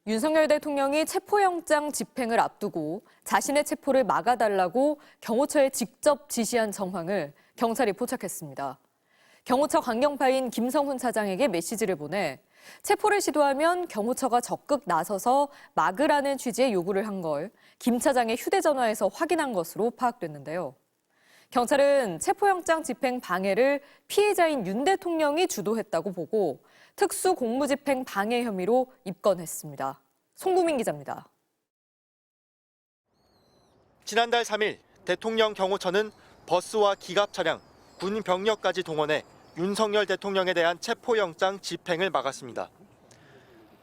윤석열 대통령이 체포영장 집행을 앞두고 자신의 체포를 막아달라고 경호처에 직접 지시한 정황을 경찰이 포착했습니다. 경호처 강경파인 김성훈 차장에게 메시지를 보내 체포를 시도하면 경호처가 적극 나서서 막으라는 취지의 요구를 한 걸 김 차장의 휴대전화에서 확인한 것으로 파악됐는데요. 경찰은 체포영장 집행 방해를 피해자인 윤 대통령이 주도했다고 보고 특수공무집행 방해 혐의로 입건했습니다. 송구민 기자입니다. 지난달 3일 대통령 경호처는 버스와 기갑 차량, 군 병력까지 동원해 윤석열 대통령에 대한 체포영장 집행을 막았습니다.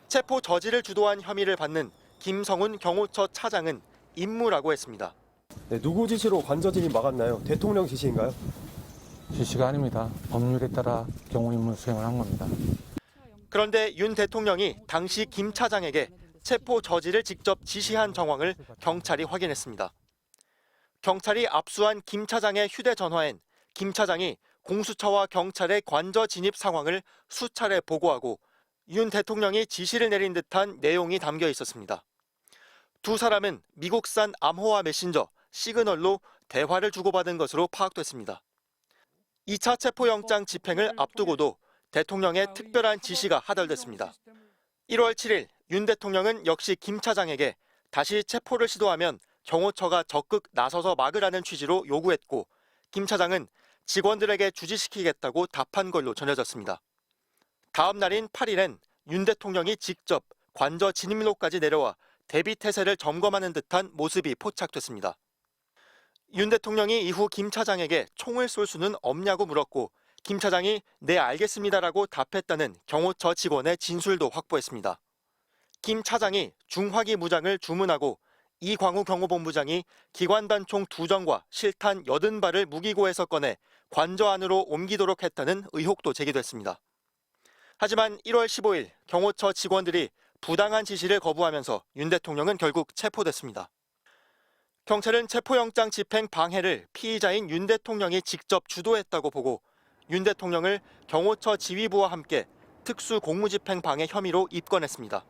체포 저지를 주도한 혐의를 받는 김성훈 경호처 차장은 임무라고 했습니다. 네, 누구 지시로 관저진입 막았나요? 대통령 지시인가요? 지시가 아닙니다. 법률에 따라 경호 임무 수행을 한 겁니다. 그런데 윤 대통령이 당시 김 차장에게 체포 저지를 직접 지시한 정황을 경찰이 확인했습니다. 경찰이 압수한 김 차장의 휴대전화엔 김 차장이 공수처와 경찰의 관저 진입 상황을 수차례 보고하고 윤 대통령이 지시를 내린 듯한 내용이 담겨 있었습니다. 두 사람은 미국산 암호화 메신저 시그널로 대화를 주고받은 것으로 파악됐습니다. 2차 체포영장 집행을 앞두고도 대통령의 특별한 지시가 하달됐습니다. 1월 7일 윤 대통령은 역시 김 차장에게 다시 체포를 시도하면 경호처가 적극 나서서 막으라는 취지로 요구했고 김 차장은 직원들에게 주지시키겠다고 답한 걸로 전해졌습니다. 다음 날인 8일엔 윤 대통령이 직접 관저 진입로까지 내려와 대비태세를 점검하는 듯한 모습이 포착됐습니다. 윤 대통령이 이후 김 차장에게 총을 쏠 수는 없냐고 물었고 김 차장이 네 알겠습니다라고 답했다는 경호처 직원의 진술도 확보했습니다. 김 차장이 중화기 무장을 주문하고 이광우 경호본부장이 기관단총 2정과 실탄 80발을 무기고에서 꺼내 관저 안으로 옮기도록 했다는 의혹도 제기됐습니다. 하지만 1월 15일 경호처 직원들이 부당한 지시를 거부하면서 윤 대통령은 결국 체포됐습니다. 경찰은 체포영장 집행 방해를 피의자인 윤 대통령이 직접 주도했다고 보고 윤 대통령을 경호처 지휘부와 함께 특수공무집행 방해 혐의로 입건했습니다.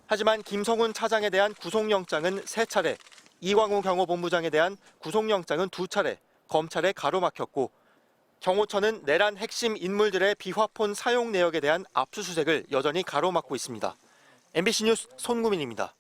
하지만 김성훈 차장에 대한 구속영장은 3차례, 이광우 경호본부장에 대한 구속영장은 2차례 검찰에 가로막혔고 경호처는 내란 핵심 인물들의 비화폰 사용 내역에 대한 압수수색을 여전히 가로막고 있습니다. MBC 뉴스 손구민입니다.